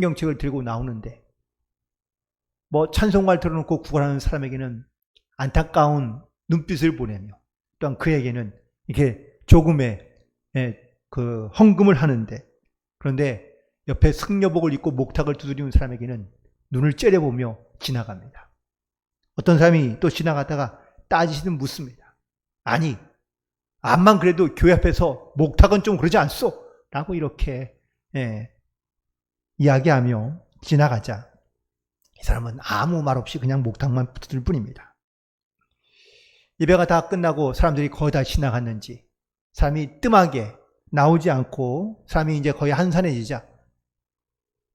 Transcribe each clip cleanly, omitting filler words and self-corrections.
성경책을 들고 나오는데 뭐 찬송가를 틀어놓고 구걸하는 사람에게는 안타까운 눈빛을 보내며 또한 그에게는 이렇게 조금의 그 헌금을 하는데, 그런데 옆에 승려복을 입고 목탁을 두드리는 사람에게는 눈을 째려보며 지나갑니다. 어떤 사람이 또 지나가다가 따지시는 묻습니다. 아니, 암만 그래도 교회 앞에서 목탁은 좀 그러지 않소? 라고 이렇게 이야기하며 지나가자 이 사람은 아무 말 없이 그냥 목탁만 두들 뿐입니다. 예배가 다 끝나고 사람들이 거의 다 지나갔는지 사람이 뜸하게 나오지 않고 사람이 이제 거의 한산해지자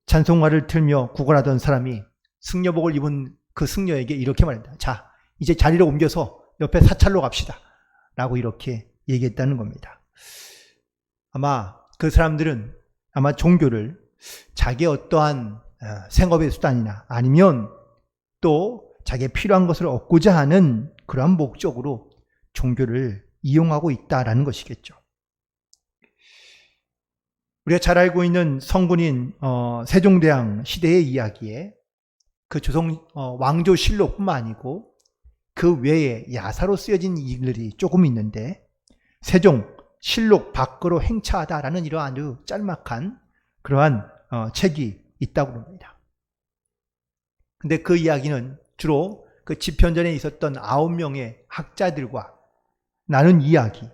찬송가를 틀며 구걸하던 사람이 승려복을 입은 그 승려에게 이렇게 말합니다. 자, 이제 자리를 옮겨서 옆에 사찰로 갑시다 라고 이렇게 얘기했다는 겁니다. 아마 그 사람들은 아마 종교를 자기의 어떠한 생업의 수단이나 아니면 또 자기의 필요한 것을 얻고자 하는 그러한 목적으로 종교를 이용하고 있다라는 것이겠죠. 우리가 잘 알고 있는 성군인 세종대왕 시대의 이야기에 그 조선 왕조실록뿐만 아니고 그 외에 야사로 쓰여진 일들이 조금 있는데 세종 실록 밖으로 행차하다라는 이러한 아주 짤막한 그러한 책이 있다고 합니다. 근데 그 이야기는 주로 그 집현전에 있었던 9명의 학자들과 나눈 이야기,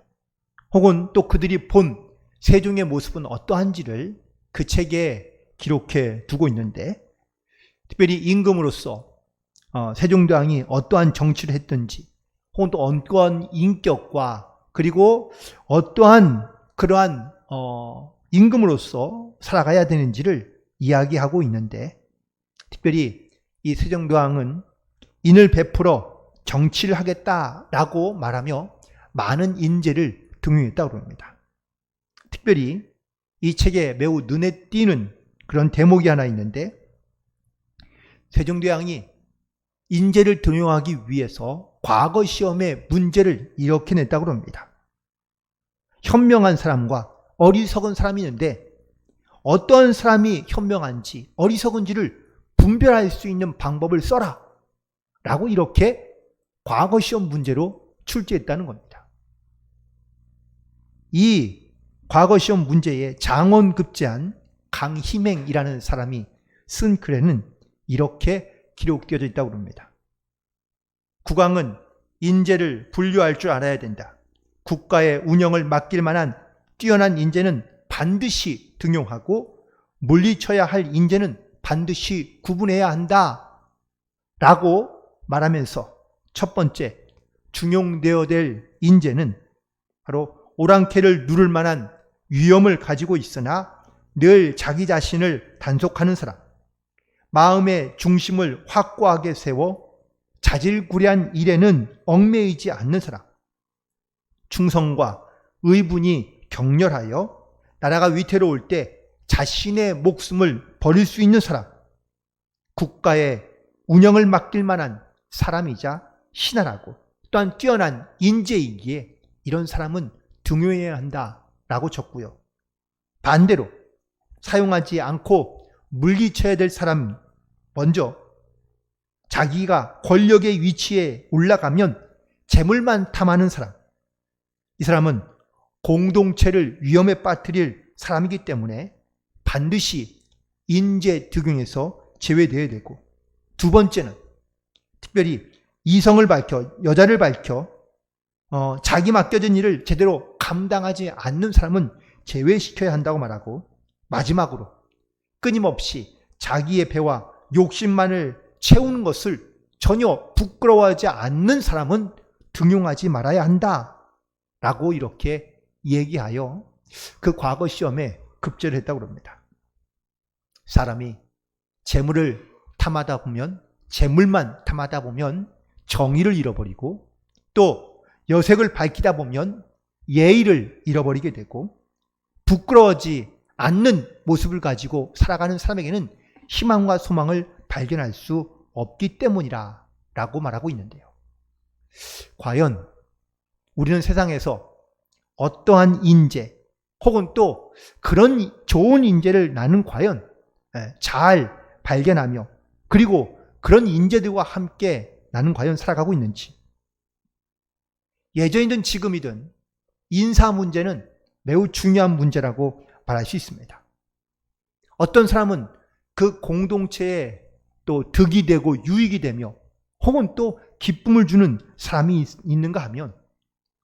혹은 또 그들이 본 세종의 모습은 어떠한지를 그 책에 기록해 두고 있는데, 특별히 임금으로서 세종대왕이 어떠한 정치를 했든지, 혹은 또 어떠한 인격과 그리고 어떠한 그러한 임금으로서 살아가야 되는지를 이야기하고 있는데, 특별히 이 세종대왕은 인을 베풀어 정치를 하겠다라고 말하며 많은 인재를 등용했다고 합니다. 특별히 이 책에 매우 눈에 띄는 그런 대목이 하나 있는데, 세종대왕이 인재를 등용하기 위해서 과거 시험에 문제를 이렇게 냈다고 합니다. 현명한 사람과 어리석은 사람이 있는데 어떤 사람이 현명한지 어리석은지를 분별할 수 있는 방법을 써라 라고 이렇게 과거 시험 문제로 출제했다는 겁니다. 이 과거 시험 문제에 장원급제한 강희맹이라는 사람이 쓴 글에는 이렇게 기록되어져 있다고 합니다. 국왕은 인재를 분류할 줄 알아야 된다. 국가의 운영을 맡길 만한 뛰어난 인재는 반드시 등용하고 물리쳐야 할 인재는 반드시 구분해야 한다 라고 말하면서 첫 번째 중용되어야 될 인재는 바로 오랑캐를 누를 만한 위엄을 가지고 있으나 늘 자기 자신을 단속하는 사람, 마음의 중심을 확고하게 세워 자질구레한 일에는 얽매이지 않는 사람, 충성과 의분이 격렬하여 나라가 위태로울 때 자신의 목숨을 버릴 수 있는 사람, 국가의 운영을 맡길 만한 사람이자 신하라고 또한 뛰어난 인재이기에 이런 사람은 등용해야 한다라고 적고요. 반대로 사용하지 않고 물리쳐야 될 사람, 먼저 자기가 권력의 위치에 올라가면 재물만 탐하는 사람, 이 사람은 공동체를 위험에 빠뜨릴 사람이기 때문에 반드시 인재 등용에서 제외되어야 되고, 두 번째는 특별히 이성을 밝혀 여자를 밝혀 자기 맡겨진 일을 제대로 감당하지 않는 사람은 제외시켜야 한다고 말하고, 마지막으로 끊임없이 자기의 배와 욕심만을 채우는 것을 전혀 부끄러워하지 않는 사람은 등용하지 말아야 한다라고 이렇게 얘기하여 그 과거 시험에 급제를 했다고 합니다. 사람이 재물을 탐하다 보면, 재물만 탐하다 보면 정의를 잃어버리고, 또 여색을 밝히다 보면 예의를 잃어버리게 되고, 부끄러워하지 않는 모습을 가지고 살아가는 사람에게는 희망과 소망을 발견할 수 없기 때문이라 라고 말하고 있는데요. 과연 우리는 세상에서 어떠한 인재 혹은 또 그런 좋은 인재를 나는 과연 잘 발견하며 그리고 그런 인재들과 함께 나는 과연 살아가고 있는지. 예전이든 지금이든 인사 문제는 매우 중요한 문제라고 말할 수 있습니다. 어떤 사람은 그 공동체에 또 득이 되고 유익이 되며 혹은 또 기쁨을 주는 사람이 있는가 하면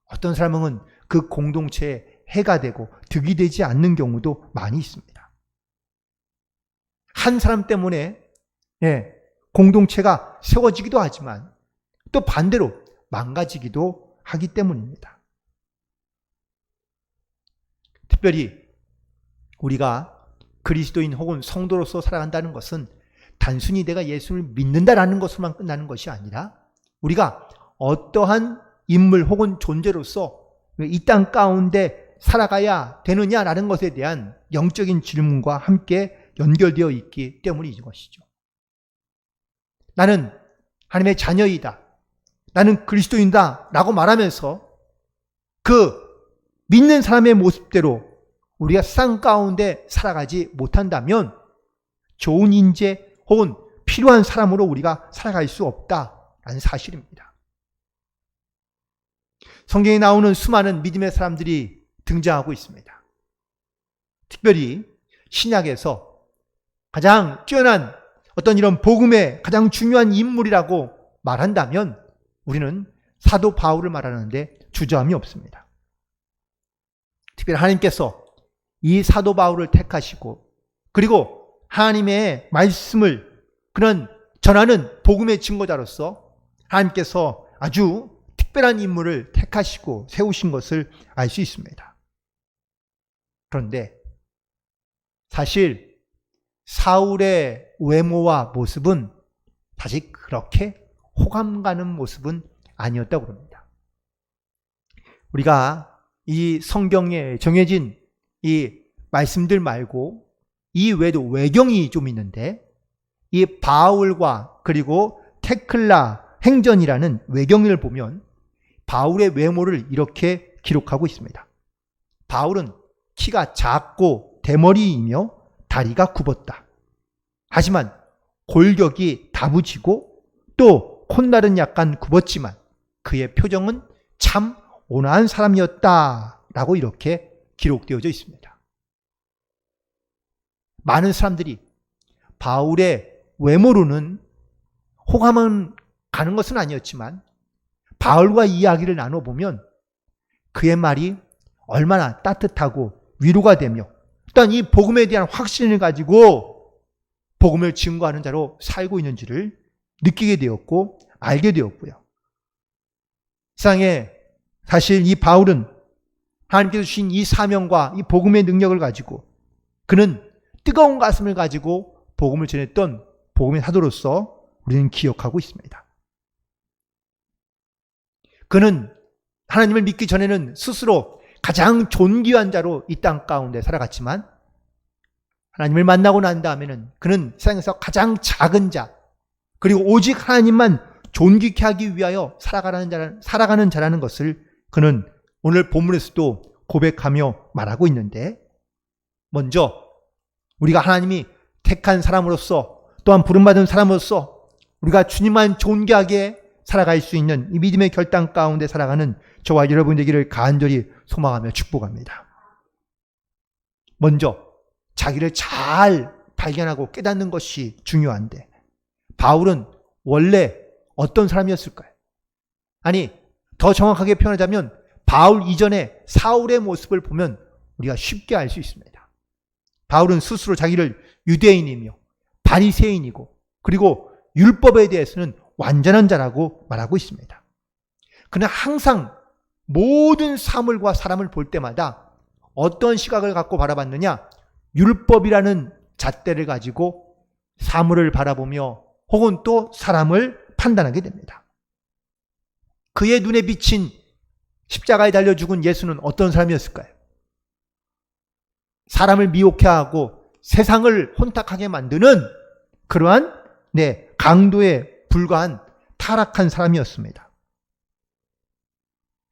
어떤 사람은 그 공동체에 해가 되고 득이 되지 않는 경우도 많이 있습니다. 한 사람 때문에 공동체가 세워지기도 하지만 또 반대로 망가지기도 하기 때문입니다. 특별히 우리가 그리스도인 혹은 성도로서 살아간다는 것은 단순히 내가 예수를 믿는다라는 것으로만 끝나는 것이 아니라 우리가 어떠한 인물 혹은 존재로서 이 땅 가운데 살아가야 되느냐라는 것에 대한 영적인 질문과 함께 연결되어 있기 때문인 것이죠. 나는 하나님의 자녀이다. 나는 그리스도인다 라고 말하면서 그 믿는 사람의 모습대로 우리가 세상 가운데 살아가지 못한다면 좋은 인재 혹은 필요한 사람으로 우리가 살아갈 수 없다라는 사실입니다. 성경에 나오는 수많은 믿음의 사람들이 등장하고 있습니다. 특별히 신약에서 가장 뛰어난 어떤 이런 복음의 가장 중요한 인물이라고 말한다면 우리는 사도 바울을 말하는데 주저함이 없습니다. 특별히 하나님께서 이 사도 바울을 택하시고 그리고 하나님의 말씀을 그런 전하는 복음의 증거자로서 하나님께서 아주 특별한 인물을 택하시고 세우신 것을 알 수 있습니다. 그런데 사실 사울의 외모와 모습은 사실 그렇게 호감 가는 모습은 아니었다고 합니다. 우리가 이 성경에 정해진 이 말씀들 말고 이 외에도 외경이 좀 있는데 이 바울과 그리고 테클라 행전이라는 외경을 보면 바울의 외모를 이렇게 기록하고 있습니다. 바울은 키가 작고 대머리이며 다리가 굽었다. 하지만 골격이 다부지고 또 콧날은 약간 굽었지만 그의 표정은 참 온화한 사람이었다라고 이렇게 기록되어져 있습니다. 많은 사람들이 바울의 외모로는 호감은 가는 것은 아니었지만 바울과 이야기를 나눠보면 그의 말이 얼마나 따뜻하고 위로가 되며 또한 이 복음에 대한 확신을 가지고 복음을 증거하는 자로 살고 있는지를 느끼게 되었고 알게 되었고요. 세상에 사실 이 바울은 하나님께서 주신 이 사명과 이 복음의 능력을 가지고 그는 뜨거운 가슴을 가지고 복음을 전했던 복음의 사도로서 우리는 기억하고 있습니다. 그는 하나님을 믿기 전에는 스스로 가장 존귀한 자로 이 땅 가운데 살아갔지만 하나님을 만나고 난 다음에는 그는 세상에서 가장 작은 자 그리고 오직 하나님만 존귀케 하기 위하여 살아가는 자라는 것을 그는 오늘 본문에서도 고백하며 말하고 있는데 먼저 우리가 하나님이 택한 사람으로서 또한 부름받은 사람으로서 우리가 주님만 존귀하게 살아갈 수 있는 이 믿음의 결단 가운데 살아가는 저와 여러분 되기를 간절히 소망하며 축복합니다. 먼저 자기를 잘 발견하고 깨닫는 것이 중요한데 바울은 원래 어떤 사람이었을까요? 아니 더 정확하게 표현하자면 바울 이전에 사울의 모습을 보면 우리가 쉽게 알 수 있습니다. 바울은 스스로 자기를 유대인이며 바리새인이고 그리고 율법에 대해서는 완전한 자라고 말하고 있습니다. 그는 항상 모든 사물과 사람을 볼 때마다 어떤 시각을 갖고 바라봤느냐? 율법이라는 잣대를 가지고 사물을 바라보며 혹은 또 사람을 판단하게 됩니다. 그의 눈에 비친 십자가에 달려 죽은 예수는 어떤 사람이었을까요? 사람을 미혹해 하고 세상을 혼탁하게 만드는 그러한 강도에 불과한 타락한 사람이었습니다.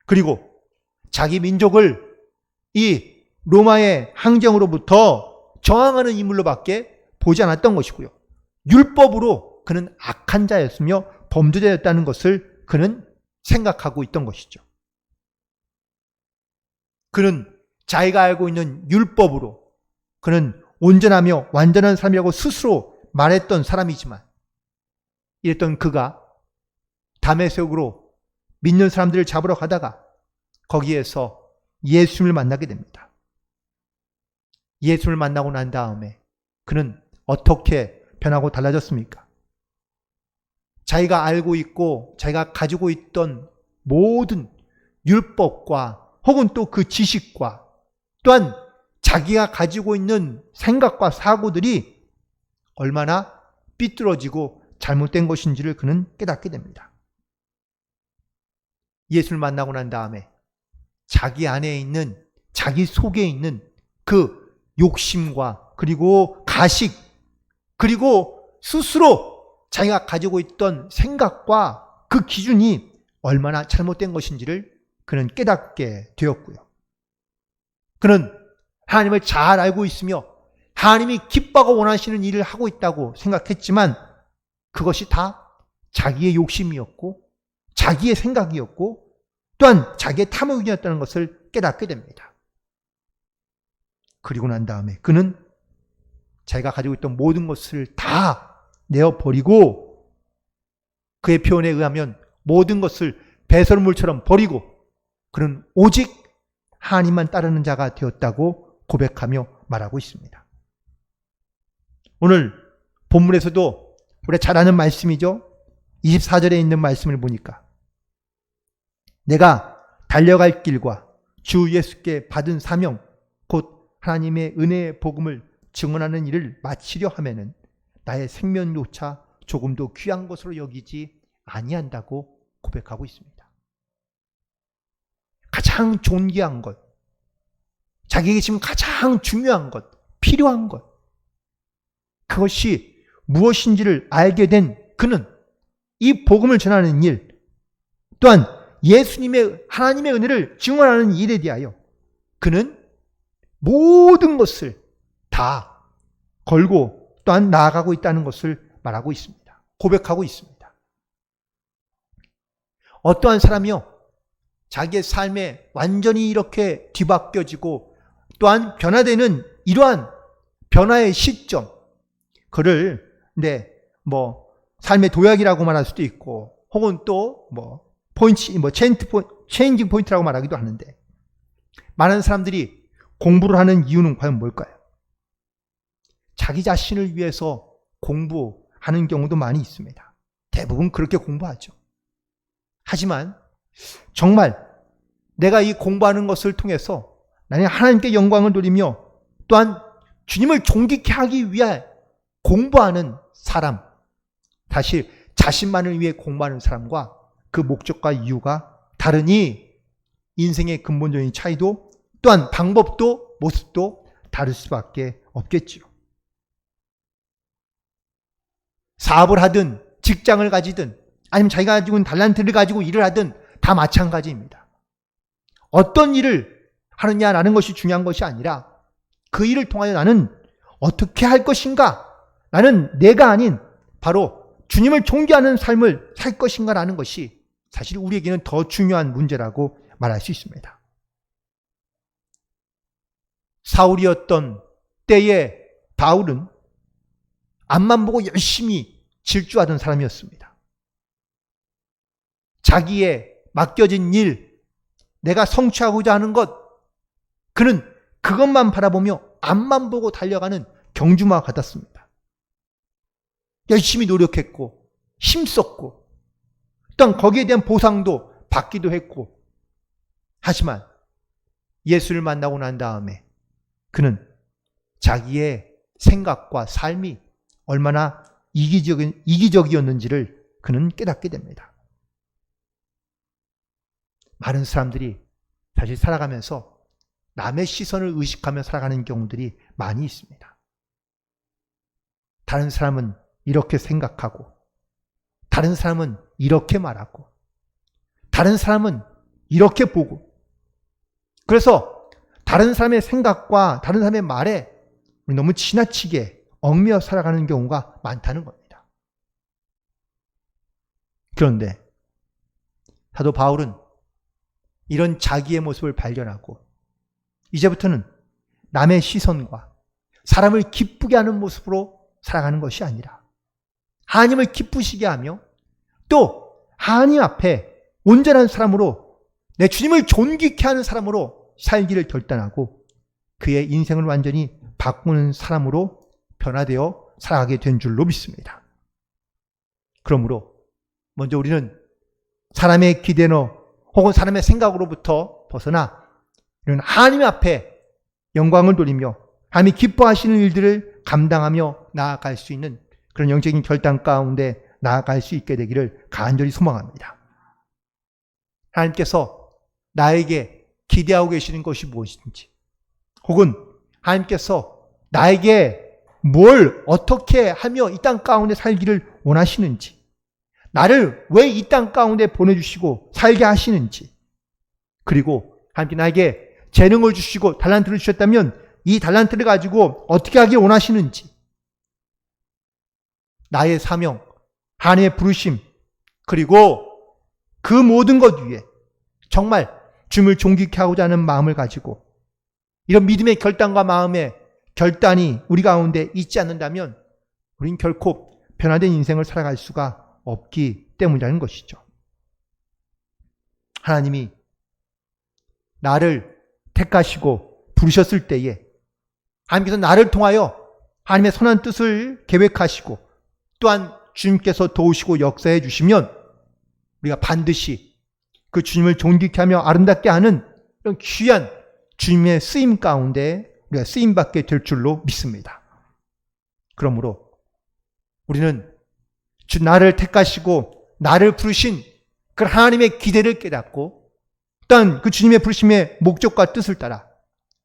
그리고 자기 민족을 이 로마의 항쟁으로부터 저항하는 인물로밖에 보지 않았던 것이고요. 율법으로 그는 악한 자였으며 범죄자였다는 것을 그는 생각하고 있던 것이죠. 그는 자기가 알고 있는 율법으로 그는 온전하며 완전한 사람이라고 스스로 말했던 사람이지만, 이랬던 그가 다메섹으로 믿는 사람들을 잡으러 가다가 거기에서 예수님을 만나게 됩니다. 예수님을 만나고 난 다음에 그는 어떻게 변하고 달라졌습니까? 자기가 알고 있고 자기가 가지고 있던 모든 율법과 혹은 또 그 지식과 또한 자기가 가지고 있는 생각과 사고들이 얼마나 삐뚤어지고 잘못된 것인지를 그는 깨닫게 됩니다. 예수를 만나고 난 다음에 자기 안에 있는, 자기 속에 있는 그 욕심과 그리고 가식, 그리고 스스로 자기가 가지고 있던 생각과 그 기준이 얼마나 잘못된 것인지를 그는 깨닫게 되었고요. 그는 하나님을 잘 알고 있으며 하나님이 기뻐하고 원하시는 일을 하고 있다고 생각했지만 그것이 다 자기의 욕심이었고 자기의 생각이었고 또한 자기의 탐욕이었다는 것을 깨닫게 됩니다. 그리고 난 다음에 그는 자기가 가지고 있던 모든 것을 다 내어버리고, 그의 표현에 의하면 모든 것을 배설물처럼 버리고 그는 오직 하나님만 따르는 자가 되었다고 고백하며 말하고 있습니다. 오늘 본문에서도 우리가 잘 아는 말씀이죠. 24절에 있는 말씀을 보니까 내가 달려갈 길과 주 예수께 받은 사명 곧 하나님의 은혜의 복음을 증언하는 일을 마치려 하면은 나의 생명조차 조금도 귀한 것으로 여기지 아니한다고 고백하고 있습니다. 가장 존귀한 것, 자기에게 지금 가장 중요한 것, 필요한 것, 그것이 무엇인지를 알게 된 그는 이 복음을 전하는 일, 또한 예수님의 하나님의 은혜를 증언하는 일에 대하여 그는 모든 것을 다 걸고 또한 나아가고 있다는 것을 말하고 있습니다. 고백하고 있습니다. 어떠한 사람이요, 자기의 삶에 완전히 이렇게 뒤바뀌어지고 또한 변화되는 이러한 변화의 시점, 그를 삶의 도약이라고 말할 수도 있고 혹은 또 체인징 포인트라고 말하기도 하는데, 많은 사람들이 공부를 하는 이유는 과연 뭘까요? 자기 자신을 위해서 공부하는 경우도 많이 있습니다. 대부분 그렇게 공부하죠. 하지만 정말 내가 이 공부하는 것을 통해서 나는 하나님께 영광을 돌리며 또한 주님을 존귀케 하기 위해 공부하는 사람, 사실 자신만을 위해 공부하는 사람과 그 목적과 이유가 다르니 인생의 근본적인 차이도 또한 방법도 모습도 다를 수밖에 없겠지요. 사업을 하든 직장을 가지든 아니면 자기가 가지고 있는 달란트를 가지고 일을 하든 다 마찬가지입니다. 어떤 일을 하느냐라는 것이 중요한 것이 아니라 그 일을 통하여 나는 어떻게 할 것인가, 나는 내가 아닌 바로 주님을 존귀하는 삶을 살 것인가라는 것이 사실 우리에게는 더 중요한 문제라고 말할 수 있습니다. 사울이었던 때에 바울은 앞만 보고 열심히 질주하던 사람이었습니다. 자기의 맡겨진 일, 내가 성취하고자 하는 것, 그는 그것만 바라보며 앞만 보고 달려가는 경주마와 같았습니다. 열심히 노력했고 힘썼고 또한 거기에 대한 보상도 받기도 했고, 하지만 예수를 만나고 난 다음에 그는 자기의 생각과 삶이 얼마나 이기적이었는지를 그는 깨닫게 됩니다. 많은 사람들이 사실 살아가면서 남의 시선을 의식하며 살아가는 경우들이 많이 있습니다. 다른 사람은 이렇게 생각하고, 다른 사람은 이렇게 말하고, 다른 사람은 이렇게 보고, 그래서 다른 사람의 생각과 다른 사람의 말에 너무 지나치게 얽매여 살아가는 경우가 많다는 겁니다. 그런데 사도 바울은 이런 자기의 모습을 발견하고 이제부터는 남의 시선과 사람을 기쁘게 하는 모습으로 살아가는 것이 아니라 하나님을 기쁘시게 하며 또 하나님 앞에 온전한 사람으로 내 주님을 존귀케 하는 사람으로 살기를 결단하고 그의 인생을 완전히 바꾸는 사람으로 변화되어 살아가게 된 줄로 믿습니다. 그러므로 먼저 우리는 사람의 기대너 혹은 사람의 생각으로부터 벗어나 이런 하나님 앞에 영광을 돌리며 하나님이 기뻐하시는 일들을 감당하며 나아갈 수 있는 그런 영적인 결단 가운데 나아갈 수 있게 되기를 간절히 소망합니다. 하나님께서 나에게 기대하고 계시는 것이 무엇인지 혹은 하나님께서 나에게 뭘 어떻게 하며 이 땅 가운데 살기를 원하시는지 나를 왜 이 땅 가운데 보내주시고 살게 하시는지 그리고 하나님께 나에게 재능을 주시고 달란트를 주셨다면 이 달란트를 가지고 어떻게 하길 원하시는지 나의 사명, 하나님의 부르심 그리고 그 모든 것 위에 정말 주님을 존귀케 하고자 하는 마음을 가지고 이런 믿음의 결단과 마음의 결단이 우리 가운데 있지 않는다면 우린 결코 변화된 인생을 살아갈 수가 없기 때문이라는 것이죠. 하나님이 나를 택하시고 부르셨을 때에 하나님께서 나를 통하여 하나님의 선한 뜻을 계획하시고 또한 주님께서 도우시고 역사해 주시면 우리가 반드시 그 주님을 존귀케 하며 아름답게 하는 이런 귀한 주님의 쓰임 가운데 우리가 쓰임받게 될 줄로 믿습니다. 그러므로 우리는 주 나를 택하시고 나를 부르신 그 하나님의 기대를 깨닫고 또한 그 주님의 부르심의 목적과 뜻을 따라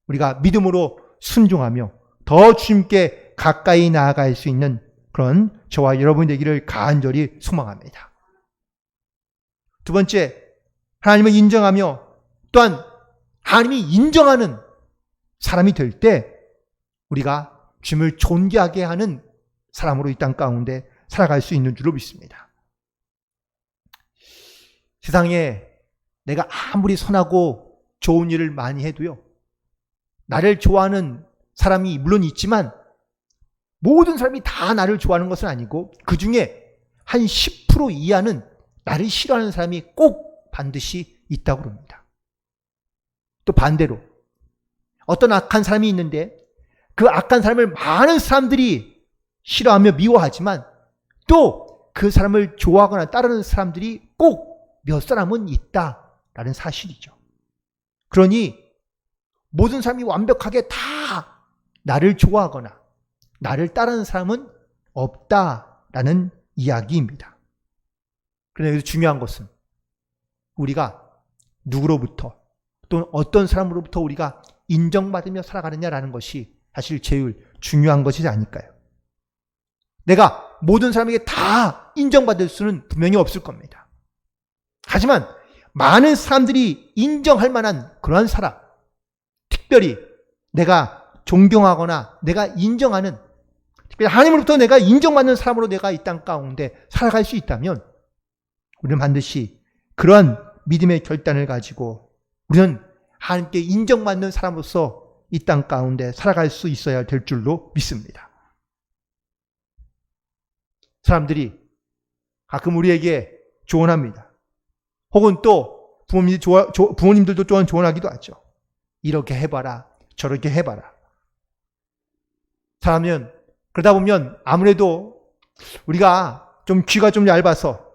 우리가 믿음으로 순종하며 더 주님께 가까이 나아갈 수 있는 그런 저와 여러분이 되기를 간절히 소망합니다. 두 번째, 하나님을 인정하며 또한 하나님이 인정하는 사람이 될 때 우리가 주님을 존귀하게 하는 사람으로 이 땅 가운데 살아갈 수 있는 줄로 믿습니다. 세상에 내가 아무리 선하고 좋은 일을 많이 해도요, 나를 좋아하는 사람이 물론 있지만 모든 사람이 다 나를 좋아하는 것은 아니고 그 중에 한 10% 이하는 나를 싫어하는 사람이 꼭 반드시 있다고 합니다. 또 반대로 어떤 악한 사람이 있는데 그 악한 사람을 많은 사람들이 싫어하며 미워하지만 또 그 사람을 좋아하거나 따르는 사람들이 꼭 몇 사람은 있다라는 사실이죠. 그러니 모든 사람이 완벽하게 다 나를 좋아하거나 나를 따르는 사람은 없다라는 이야기입니다. 그런데 여기서 중요한 것은 우리가 누구로부터 또는 어떤 사람으로부터 우리가 인정받으며 살아가느냐라는 것이 사실 제일 중요한 것이지 않을까요? 내가 모든 사람에게 다 인정받을 수는 분명히 없을 겁니다. 하지만 많은 사람들이 인정할 만한 그러한 사람, 특별히 내가 존경하거나 내가 인정하는, 특별히 하나님으로부터 내가 인정받는 사람으로 내가 이 땅 가운데 살아갈 수 있다면 우리는 반드시 그러한 믿음의 결단을 가지고 우리는 하나님께 인정받는 사람으로서 이 땅 가운데 살아갈 수 있어야 될 줄로 믿습니다. 사람들이 가끔 우리에게 조언합니다. 혹은 또 부모님들도 또한 조언하기도 하죠. 이렇게 해봐라, 저렇게 해봐라. 사람은 그러다 보면 아무래도 우리가 좀 귀가 좀 얇아서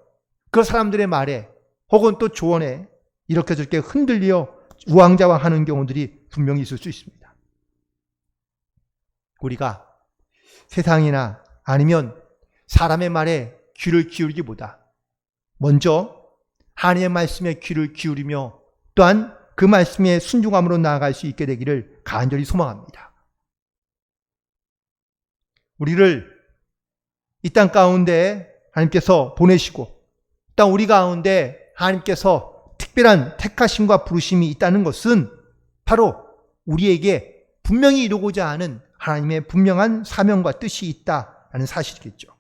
그 사람들의 말에 혹은 또 조언에 이렇게 저렇게 흔들려 우왕좌왕하는 경우들이 분명히 있을 수 있습니다. 우리가 세상이나 아니면 사람의 말에 귀를 기울이기보다 먼저 하나님의 말씀에 귀를 기울이며 또한 그 말씀에 순종함으로 나아갈 수 있게 되기를 간절히 소망합니다. 우리를 이 땅 가운데 하나님께서 보내시고 또 우리 가운데 하나님께서 특별한 택하심과 부르심이 있다는 것은 바로 우리에게 분명히 이루고자 하는 하나님의 분명한 사명과 뜻이 있다라는 사실이겠죠.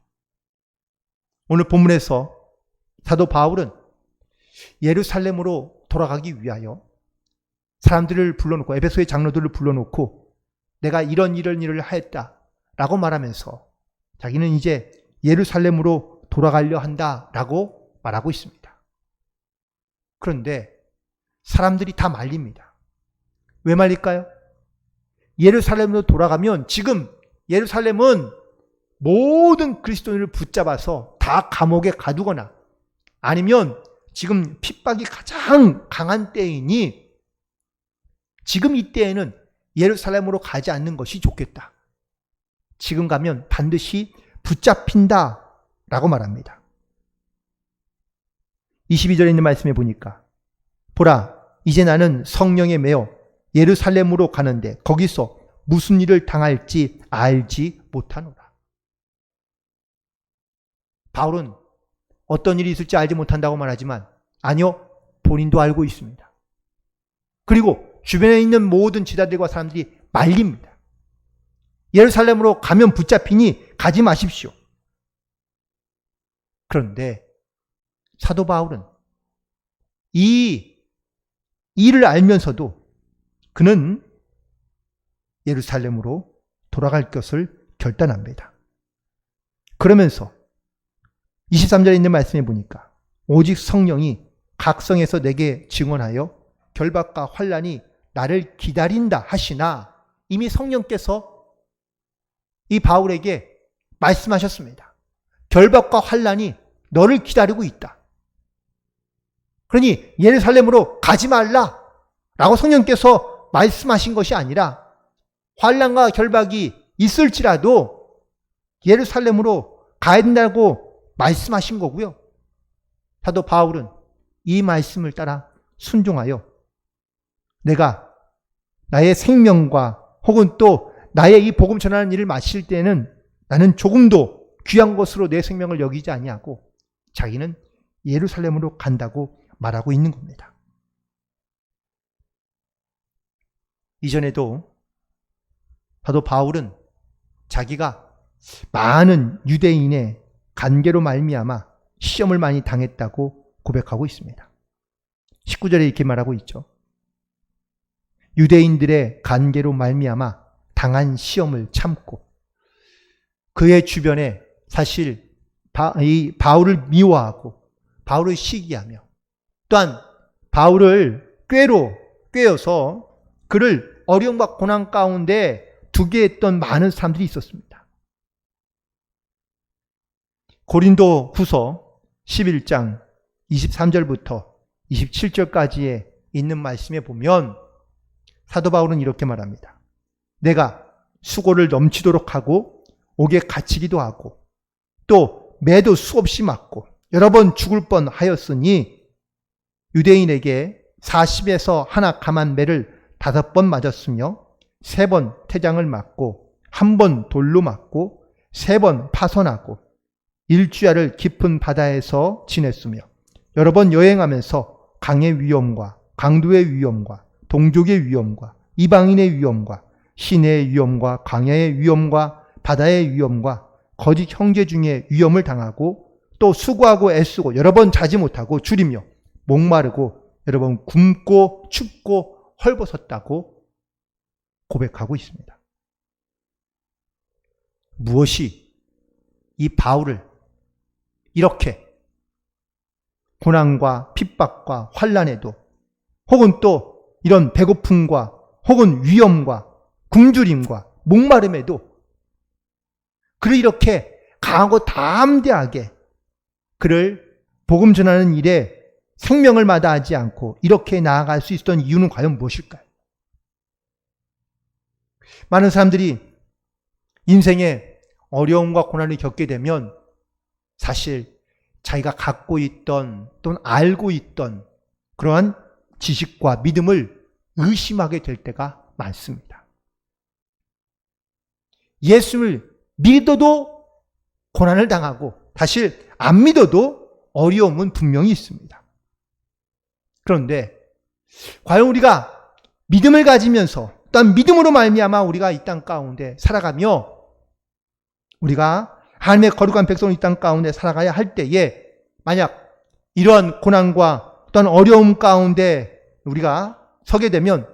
오늘 본문에서 사도 바울은 예루살렘으로 돌아가기 위하여 사람들을 불러놓고, 에베소의 장로들을 불러놓고 내가 이런 일을 하였다라고 말하면서 자기는 이제 예루살렘으로 돌아가려 한다라고 말하고 있습니다. 그런데 사람들이 다 말립니다. 왜 말릴까요? 예루살렘으로 돌아가면 지금 예루살렘은 모든 그리스도인을 붙잡아서 다 감옥에 가두거나 아니면 지금 핍박이 가장 강한 때이니 지금 이때에는 예루살렘으로 가지 않는 것이 좋겠다. 지금 가면 반드시 붙잡힌다라고 말합니다. 22절에 있는 말씀에 보니까 보라, 이제 나는 성령에 매여 예루살렘으로 가는데 거기서 무슨 일을 당할지 알지 못하노라. 바울은 어떤 일이 있을지 알지 못한다고 말하지만 아니요, 본인도 알고 있습니다. 그리고 주변에 있는 모든 지도자들과 사람들이 말립니다. 예루살렘으로 가면 붙잡히니 가지 마십시오. 그런데 사도 바울은 이 일을 알면서도 그는 예루살렘으로 돌아갈 것을 결단합니다. 그러면서 23절에 있는 말씀에 보니까 오직 성령이 각성에서 내게 증언하여 결박과 환난이 나를 기다린다 하시나 이미 성령께서 이 바울에게 말씀하셨습니다. 결박과 환난이 너를 기다리고 있다. 그러니 예루살렘으로 가지 말라 라고 성령께서 말씀하신 것이 아니라 환난과 결박이 있을지라도 예루살렘으로 가야 된다고 말씀하신 거고요. 사도 바울은 이 말씀을 따라 순종하여 내가 나의 생명과 혹은 또 나의 이 복음 전하는 일을 마칠 때는 나는 조금도 귀한 것으로 내 생명을 여기지 아니하고 자기는 예루살렘으로 간다고 말하고 있는 겁니다. 이전에도 사도 바울은 자기가 많은 유대인의 간계로 말미암아 시험을 많이 당했다고 고백하고 있습니다. 19절에 이렇게 말하고 있죠. 유대인들의 간계로 말미암아 당한 시험을 참고 그의 주변에 사실 이 바울을 미워하고 바울을 시기하며 또한 바울을 꾀어서 그를 어려움과 고난 가운데 두게 했던 많은 사람들이 있었습니다. 고린도 후서 11장 23절부터 27절까지에 있는 말씀에 보면 사도 바울은 이렇게 말합니다. 내가 수고를 넘치도록 하고 옥에 갇히기도 하고 또 매도 수없이 맞고 여러 번 죽을 뻔하였으니 유대인에게 40에서 하나 감한 매를 5번 맞았으며 3번 태장을 맞고 1번 돌로 맞고 3번 파선하고 일주야를 깊은 바다에서 지냈으며 여러 번 여행하면서 강의 위험과 강도의 위험과 동족의 위험과 이방인의 위험과 시내의 위험과 광야의 위험과 바다의 위험과 거짓 형제 중에 위험을 당하고 또 수고하고 애쓰고 여러 번 자지 못하고 줄이며 목마르고 여러 번 굶고 춥고 헐벗었다고 고백하고 있습니다. 무엇이 이 바울을 이렇게 고난과 핍박과 환난에도 혹은 또 이런 배고픔과 혹은 위험과 굶주림과 목마름에도 그를 이렇게 강하고 담대하게 그를 복음 전하는 일에 생명을 마다하지 않고 이렇게 나아갈 수 있었던 이유는 과연 무엇일까요? 많은 사람들이 인생에 어려움과 고난을 겪게 되면 사실 자기가 갖고 있던 또는 알고 있던 그러한 지식과 믿음을 의심하게 될 때가 많습니다. 예수를 믿어도 고난을 당하고 사실 안 믿어도 어려움은 분명히 있습니다. 그런데 과연 우리가 믿음을 가지면서 또한 믿음으로 말미암아 우리가 이 땅 가운데 살아가며 우리가 하나님의 거룩한 백성으로 이 땅 가운데 살아가야 할 때에 만약 이러한 고난과 또한 어려움 가운데 우리가 서게 되면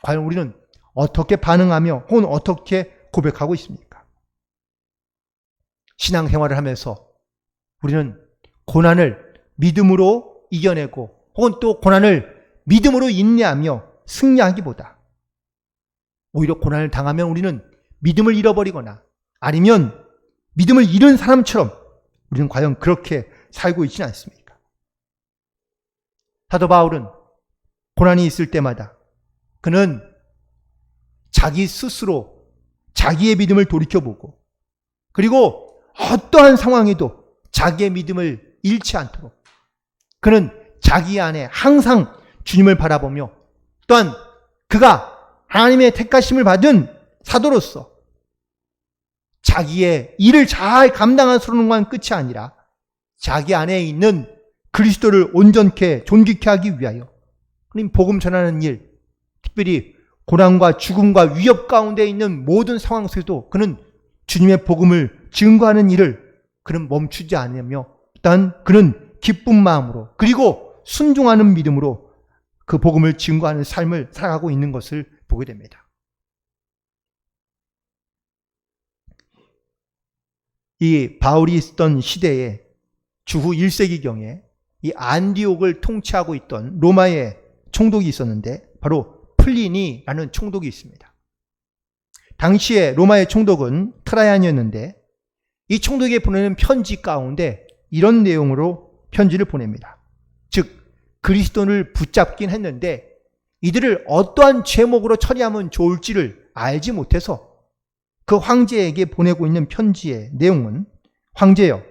과연 우리는 어떻게 반응하며 혹은 어떻게 고백하고 있습니까? 신앙생활을 하면서 우리는 고난을 믿음으로 이겨내고 혹은 또 고난을 믿음으로 인내하며 승리하기보다 오히려 고난을 당하면 우리는 믿음을 잃어버리거나 아니면 믿음을 잃은 사람처럼 우리는 과연 그렇게 살고 있지는 않습니까? 사도 바울은 고난이 있을 때마다 그는 자기 스스로 자기의 믿음을 돌이켜보고 그리고 어떠한 상황에도 자기의 믿음을 잃지 않도록 그는 자기 안에 항상 주님을 바라보며 또한 그가 하나님의 택하심을 받은 사도로서 자기의 일을 잘 감당하는 것만 끝이 아니라 자기 안에 있는 그리스도를 온전케 존귀케 하기 위하여 그는 복음 전하는 일, 특별히 고난과 죽음과 위협 가운데 있는 모든 상황 속에도 그는 주님의 복음을 증거하는 일을 그는 멈추지 않으며 일단 그는 기쁜 마음으로 그리고 순종하는 믿음으로 그 복음을 증거하는 삶을 살아가고 있는 것을 보게 됩니다. 이 바울이 있던 시대에 주후 1세기경에 이 안디옥을 통치하고 있던 로마의 총독이 있었는데 바로 플리니라는 총독이 있습니다. 당시에 로마의 총독은 트라이안이었는데 이 총독에게 보내는 편지 가운데 이런 내용으로 편지를 보냅니다. 즉 그리스도를 붙잡긴 했는데 이들을 어떠한 제목으로 처리하면 좋을지를 알지 못해서 그 황제에게 보내고 있는 편지의 내용은 황제여,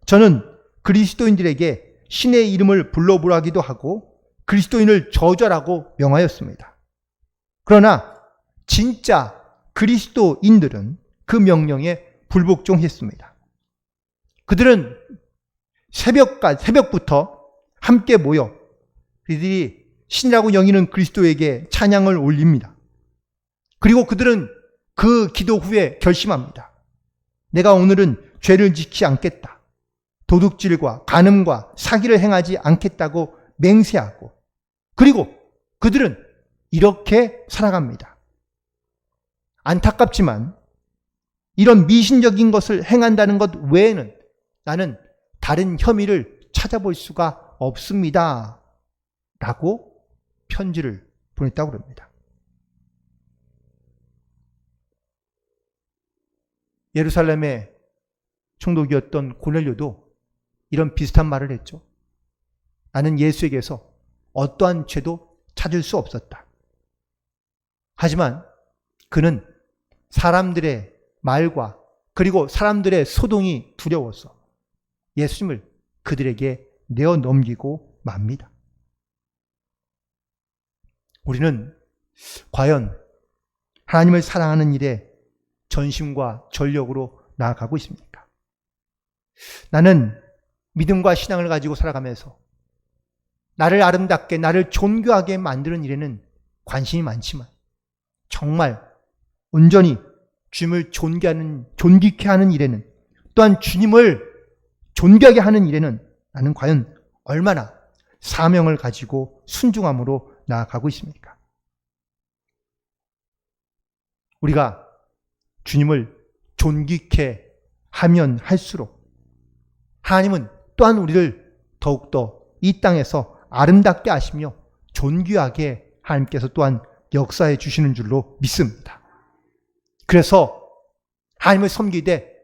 저는 그리스도인들에게 신의 이름을 불러보라기도 하고 그리스도인을 저절하고 명하였습니다. 그러나 진짜 그리스도인들은 그 명령에 불복종했습니다. 그들은 새벽부터 함께 모여 그들이 신이라고 여기는 그리스도에게 찬양을 올립니다. 그리고 그들은 그 기도 후에 결심합니다. 내가 오늘은 죄를 짓지 않겠다. 도둑질과 간음과 사기를 행하지 않겠다고 맹세하고 그리고 그들은 이렇게 살아갑니다. 안타깝지만 이런 미신적인 것을 행한다는 것 외에는 나는 다른 혐의를 찾아볼 수가 없습니다. 라고 편지를 보냈다고 합니다. 예루살렘의 총독이었던 고넬료도 이런 비슷한 말을 했죠. 나는 예수에게서 어떠한 죄도 찾을 수 없었다. 하지만 그는 사람들의 말과 그리고 사람들의 소동이 두려워서 예수님을 그들에게 내어 넘기고 맙니다. 우리는 과연 하나님을 사랑하는 일에 전심과 전력으로 나아가고 있습니까? 나는 믿음과 신앙을 가지고 살아가면서 나를 아름답게, 나를 존귀하게 만드는 일에는 관심이 많지만 정말 온전히 주님을 존귀케 하는 일에는 또한 주님을 존귀하게 하는 일에는 나는 과연 얼마나 사명을 가지고 순종함으로 나아가고 있습니까? 우리가 주님을 존귀케 하면 할수록 하나님은 또한 우리를 더욱더 이 땅에서 아름답게 하시며 존귀하게 하나님께서 또한 역사해 주시는 줄로 믿습니다. 그래서 하나님을 섬기되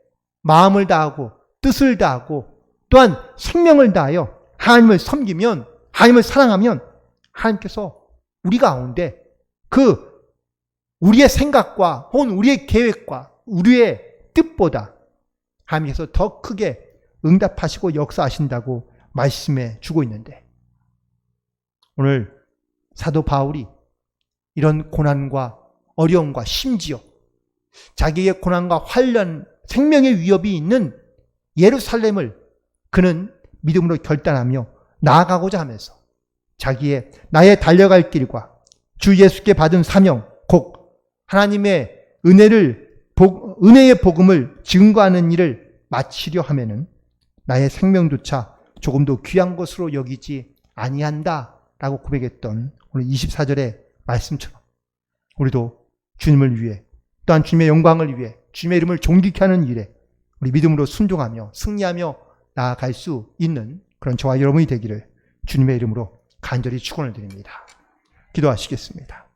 마음을 다하고 뜻을 다하고 또한 생명을 다하여 하나님을 섬기면 하나님을 사랑하면 하나님께서 우리 가운데 그 우리의 생각과 혹은 우리의 계획과 우리의 뜻보다 하나님께서 더 크게 응답하시고 역사하신다고 말씀해 주고 있는데 오늘 사도 바울이 이런 고난과 어려움과 심지어 자기의 고난과 환련, 생명의 위협이 있는 예루살렘을 그는 믿음으로 결단하며 나아가고자 하면서 나의 달려갈 길과 주 예수께 받은 사명, 곧 하나님의 은혜의 복음을 증거하는 일을 마치려 하면은 나의 생명조차 조금도 귀한 것으로 여기지 아니한다라고 고백했던 오늘 24절의 말씀처럼 우리도 주님을 위해 또한 주님의 영광을 위해 주님의 이름을 존귀케 하는 일에 우리 믿음으로 순종하며 승리하며 나아갈 수 있는 그런 저와 여러분이 되기를 주님의 이름으로 간절히 축원을 드립니다. 기도하시겠습니다.